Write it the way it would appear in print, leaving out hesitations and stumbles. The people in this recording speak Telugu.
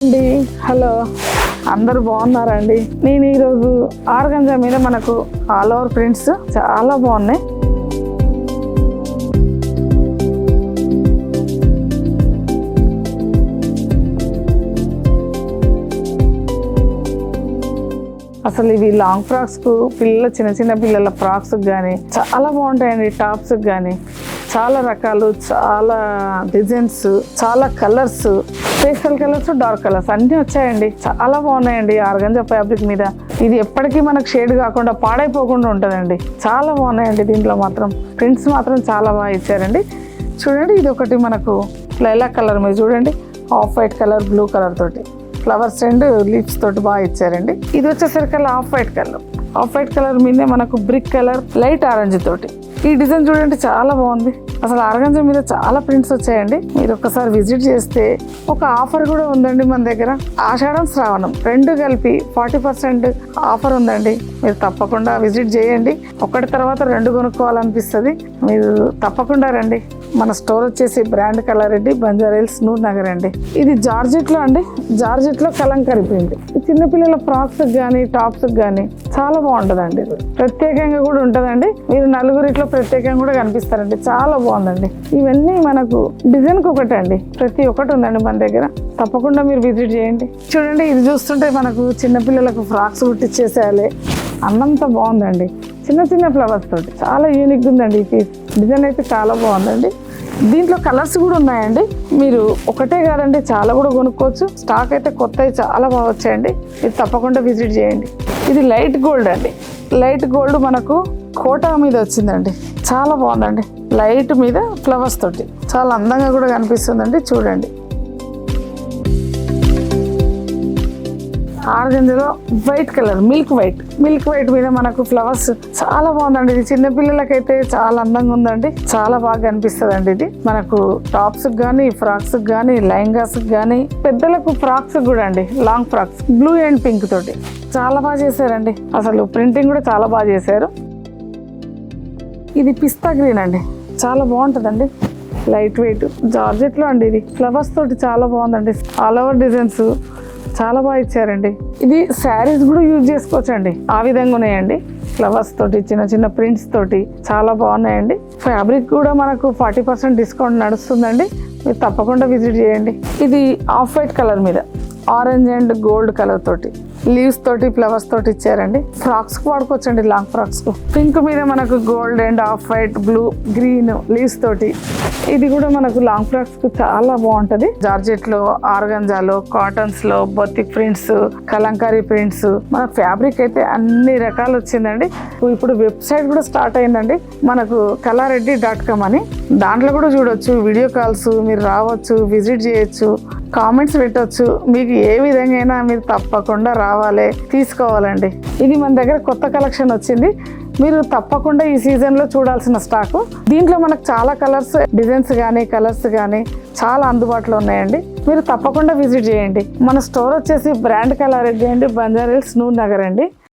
అండి హలో అందరూ బాగున్నారా అండి. నేను ఈరోజు ఆర్గంజా మీద మనకు ఆల్ ఓవర్ ప్రింట్స్ చాలా బాగున్నాయి. అసలు ఇవి లాంగ్ ఫ్రాక్స్ కు చిన్న చిన్న పిల్లల ఫ్రాక్స్ కానీ చాలా బాగుంటాయండి. టాప్స్ కానీ చాలా రకాలు, చాలా డిజైన్స్, చాలా colours, pastel colours, dark colours అన్నీ వచ్చాయండి. చాలా బాగున్నాయండి ఆర్గంజా ఫ్యాబ్రిక్ మీద. ఇది ఎప్పటికీ మనకు షేడ్ కాకుండా పాడైపోకుండా ఉంటుందండి. చాలా బాగున్నాయండి. దీంట్లో మాత్రం ప్రింట్స్ మాత్రం చాలా బాగా ఇచ్చారండి. చూడండి, ఇది ఒకటి మనకు లైలాక్ కలర్ మీద చూడండి, off white colour, blue colour తోటి ఫ్లవర్స్ అండ్ లీవ్స్ తోటి బాగా ఇచ్చారండి. ఇది వచ్చేసరికి off white colour, off white colour మీదే మనకు బ్రిక్ కలర్, లైట్ ఆరెంజ్ తోటి ఈ డిజైన్ చూడండి చాలా బాగుంది. అసలు ఆర్గంజా మీద చాలా ప్రింట్స్ వచ్చాయండి. మీరు ఒక్కసారి విజిట్ చేస్తే ఒక ఆఫర్ కూడా ఉందండి మన దగ్గర. ఆషాఢం, శ్రావణం రెండు కలిపి 40% ఆఫర్ ఉందండి. మీరు తప్పకుండా విజిట్ చేయండి. ఒకటి తర్వాత రెండు కొనుక్కోవాలనిపిస్తుంది. మీరు తప్పకుండా రండి. మన స్టోర్ వచ్చేసి బ్రాండ్ కలారెడ్డి, బంజారాహిల్స్, నూర్ నగర్ అండి. ఇది జార్జెట్లో అండి, జార్జెట్లో కలంకారీ ప్రింట్. చిన్నపిల్లల ఫ్రాక్స్ కానీ టాప్స్ కానీ చాలా బాగుంటుందండి. ప్రత్యేకంగా కూడా ఉంటుందండి. మీరు నలుగురిట్లో ప్రత్యేకంగా కూడా కనిపిస్తారండి. చాలా బాగుందండి. ఇవన్నీ మనకు డిజైన్కి ఒకటి అండి, ప్రతి ఒక్కటి ఉందండి మన దగ్గర. తప్పకుండా మీరు విజిట్ చేయండి. చూడండి, ఇది చూస్తుంటే మనకు చిన్నపిల్లలకు ఫ్రాక్స్ కుట్టించేసేయాలి అన్నంత బాగుందండి. చిన్న చిన్న ఫ్లవర్స్ తోటి చాలా యూనిక్ ఉందండి. ఈ పీస్ డిజైన్ అయితే చాలా బాగుందండి. దీంట్లో కలర్స్ కూడా ఉన్నాయండి. మీరు ఒకటే కాదండి, చాలా కూడా కొనుక్కోవచ్చు. స్టాక్ అయితే కొత్తవి చాలా బాగా వచ్చాయండి. ఇది తప్పకుండా విజిట్ చేయండి. ఇది లైట్ గోల్డ్ అండి. లైట్ గోల్డ్ మనకు కోటా మీద వచ్చిందండి. చాలా బాగుందండి. లైట్ మీద ఫ్లవర్స్ తోటి చాలా అందంగా కూడా కనిపిస్తుందండి. చూడండి, ఆర్గంజాలో వైట్ కలర్, మిల్క్ వైట్ మీద మనకు ఫ్లవర్స్ చాలా బాగుందండి. ఇది చిన్నపిల్లలకైతే చాలా అందంగా ఉందండి. చాలా బాగా కనిపిస్తుంది. ఇది మనకు టాప్స్ కానీ, ఫ్రాక్స్ కానీ, లెహంగాస్ కానీ, పెద్దలకు ఫ్రాక్స్ కూడా అండి, long frocks blue and pink తోటి చాలా బాగా చేశారండి. అసలు ప్రింటింగ్ కూడా చాలా బాగా చేశారు. ఇది పిస్తా గ్రీన్ అండి, చాలా బాగుంటుందండి. లైట్ వెయిట్ జార్జెట్లో అండి. ఇది ఫ్లవర్స్ తోటి చాలా బాగుందండి. ఆల్ ఓవర్ డిజైన్స్ చాలా బాగా ఇచ్చారండి. ఇది శారీస్ కూడా యూజ్ చేసుకోవచ్చండి. ఆ విధంగా ఉన్నాయండి. ఫ్లవర్స్ తోటి, చిన్న చిన్న ప్రింట్స్ తోటి చాలా బాగున్నాయండి. ఫ్యాబ్రిక్ కూడా మనకు 40% డిస్కౌంట్ నడుస్తుందండి. మీరు తప్పకుండా విజిట్ చేయండి. ఇది ఆఫ్ వైట్ కలర్ మీద ఆరెంజ్ అండ్ గోల్డ్ కలర్ తోటి లీవ్స్ తోటి, ఫ్లవర్స్ తోటి ఇచ్చారండి. ఫ్రాక్స్ కు వాడుకోవచ్చండి, లాంగ్ ఫ్రాక్స్ కు. పింక్ మీద మనకు gold and off white, blue, green leaves తోటి. ఇది కూడా మనకు లాంగ్ ఫ్రాక్స్ కు చాలా బాగుంటది. జార్జెట్ లో, ఆర్గంజాలో, కాటన్స్ లో, బొతిక్ ప్రింట్స్, కలంకారీ ప్రింట్స్, మన ఫ్యాబ్రిక్ అయితే అన్ని రకాలు వచ్చిందండి. ఇప్పుడు వెబ్సైట్ కూడా స్టార్ట్ అయిందండి మనకు, kalareddy.com అని. దాంట్లో కూడా చూడొచ్చు, వీడియో కాల్స్, మీరు రావచ్చు, విజిట్ చేయొచ్చు, కామెంట్స్ పెట్టవచ్చు. మీకు ఏ విధంగా మీరు తప్పకుండా రావాలి, తీసుకోవాలండి. ఇది మన దగ్గర కొత్త కలెక్షన్ వచ్చింది. మీరు తప్పకుండా ఈ సీజన్లో చూడాల్సిన స్టాకు. దీంట్లో మనకు చాలా కలర్స్, డిజైన్స్ కానీ, కలర్స్ కానీ చాలా అందుబాటులో ఉన్నాయండి. మీరు తప్పకుండా విజిట్ చేయండి. మన స్టోర్ వచ్చేసి బ్రాండ్ కలారెడ్డి అండి, బంజారాహిల్స్, నూర్ నగర్ అండి.